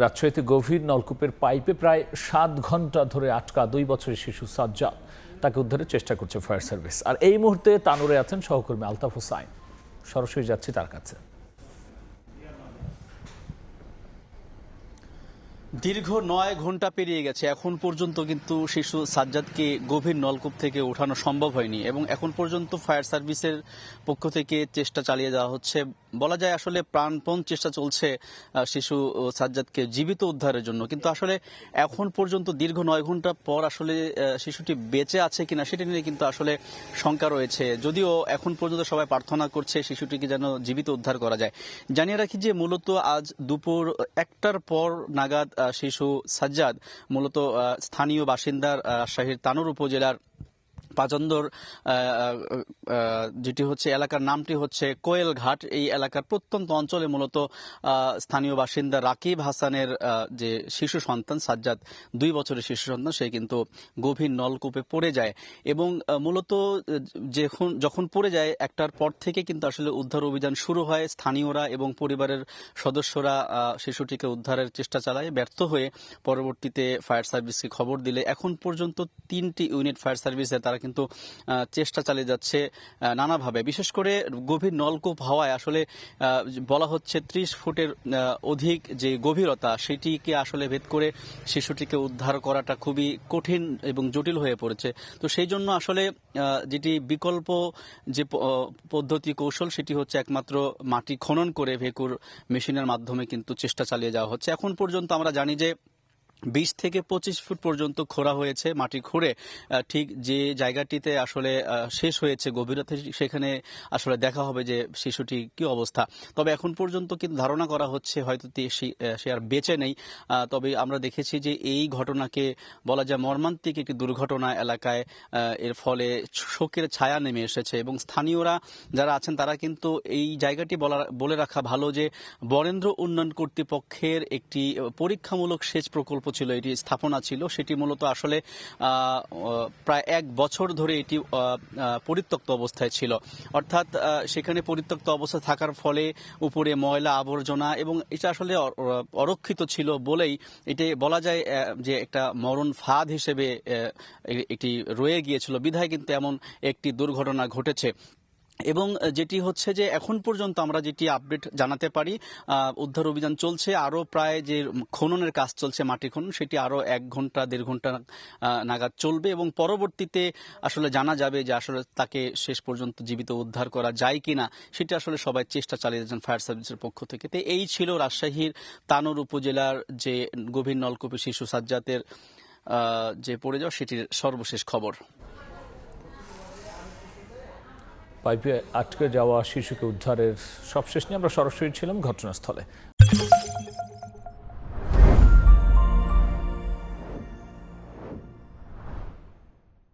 রাজশাহীতে গভীর নলকূপের পাইপে প্রায় 7 ঘন্টা ধরে আটকা 2 বছরের শিশু সাজ্জাদ। তাকে উদ্ধারের চেষ্টা করছে ফায়ার সার্ভিস। আর এই মুহূর্তে তানুরে আছেন সহকর্মী আলতাফ হোসাইন। সরাসরি যাচ্ছি তার কাছে। দীর্ঘ 9 ঘন্টা পেরিয়ে গেছে, এখন পর্যন্ত কিন্তু শিশু সাজ্জাদকে গভীর নলকূপ থেকে ওঠানো সম্ভব হয়নি এবং এখন পর্যন্ত ফায়ার সার্ভিসের পক্ষ থেকে চেষ্টা চালিয়ে যাওয়া হচ্ছে। বলা যায় আসলে প্রাণপণ চেষ্টা চলছে শিশু সাজ্জাদকে জীবিত উদ্ধারের জন্য, কিন্তু আসলে এখন পর্যন্ত দীর্ঘ 9 ঘন্টা পর আসলে শিশুটি বেঁচে আছে কিনা সেটা নিয়ে কিন্তু আসলে শঙ্কা রয়েছে। যদিও এখন পর্যন্ত সবাই প্রার্থনা করছে শিশুটিকে যেন জীবিত উদ্ধার করা যায়। জানিয়ে রাখি যে মূলত আজ দুপুর 1টার পর নাগাদ শিশু সাজ্জাদ মূলত স্থানীয় বাসিন্দার রাজশাহীর তানোর উপজেলার পাজন্দর যেটি হচ্ছে এলাকার নামটি হচ্ছে কোয়েল ঘাট। এই এলাকার প্রত্যন্ত অঞ্চলে মূলত স্থানীয় বাসিন্দা রাকিব হাসানের যে শিশু সন্তান সাজ্জাদ, 2 বছরের শিশু সন্তান, সে কিন্তু গভীর নলকূপে পড়ে যায় এবং মূলত যখন পড়ে যায় 1টার পর থেকে কিন্তু আসলে উদ্ধার অভিযান শুরু হয়। স্থানীয়রা এবং পরিবারের সদস্যরা শিশুটিকে উদ্ধারের চেষ্টা চালায়, ব্যর্থ হয়ে পরবর্তীতে ফায়ার সার্ভিসকে খবর দিলে এখন পর্যন্ত 3টি ইউনিট ফায়ার সার্ভিসে তারা কিন্তু চেষ্টা চালিয়ে যাচ্ছে নানাভাবে। বিশেষ করে গভীর নলকূপ হওয়ায় আসলে বলা হচ্ছে 30 ফুটের অধিক যে গভীরতা, সেটিকে আসলে ভেদ করে শিশুটিকে উদ্ধার করাটা খুবই কঠিন এবং জটিল হয়ে পড়েছে। তো সেই জন্য আসলে যেটি বিকল্প যে পদ্ধতি কৌশল, সেটি হচ্ছে একমাত্র মাটি খনন করে ভেকুর মেশিনের মাধ্যমে কিন্তু চেষ্টা চালিয়ে যাওয়া হচ্ছে। এখন পর্যন্ত আমরা জানি যে 20 থেকে 25 ফুট পর্যন্ত খোঁড়া হয়েছে, মাটি খুঁড়ে ঠিক যে জায়গাটিতে আসলে শেষ হয়েছে গভীরতা, সেখানে আসলে দেখা হবে যে শিশুটি কি অবস্থা। তবে এখন পর্যন্ত কিন্তু ধারণা করা হচ্ছে হয়তো সে আর বেঁচে নেই। তবে আমরা দেখেছি যে এই ঘটনাকে বলা যায় মর্মান্তিক একটি দুর্ঘটনা এলাকায়। এর ফলে শোকের ছায়া নেমে এসেছে এবং স্থানীয়রা যারা আছেন তারা কিন্তু এই জায়গাটি বলে রাখা ভালো যে বরেন্দ্র উন্নয়ন কর্তৃপক্ষের একটি পরীক্ষামূলক সেচ প্রকল্প ছিল, এটি স্থাপনা ছিল, সেটি মূলত আসলে প্রায় 1 বছর ধরে এটি পরিত্যক্ত অবস্থায় ছিল। অর্থাৎ সেখানে পরিত্যক্ত অবস্থায় থাকার ফলে উপরে ময়লা আবর্জনা এবং এটা আসলে অরক্ষিত ছিল বলেই এটি বলা যায় যে একটা মরণ ফাঁদ হিসেবে এটি রয়ে গিয়েছিল, বিধায় কিন্তু এমন একটি দুর্ঘটনা ঘটেছে। এবং যেটি হচ্ছে যে এখন পর্যন্ত আমরা যেটি আপডেট জানাতে পারি, উদ্ধার অভিযান চলছে, আরও প্রায় যে খননের কাজ চলছে, মাটি খনন, সেটি আরও 1 ঘন্টা 1.5 ঘন্টা নাগাদ চলবে এবং পরবর্তীতে আসলে জানা যাবে যে আসলে তাকে শেষ পর্যন্ত জীবিত উদ্ধার করা যায় কিনা। সেটা আসলে সবাই চেষ্টা চালিয়ে যাচ্ছেন ফায়ার সার্ভিসের পক্ষ থেকে। তো এই ছিল রাজশাহীর তানোর উপজেলার যে গভীর নলকূপে শিশু সাজ্জাদের যে পড়ে যাওয়া, সেটির সর্বশেষ খবর। পাইপে আটকে যাওয়া শিশুকে উদ্ধারের সবশেষ নিয়ে আমরা সরাসরি ছিলাম ঘটনাস্থলে।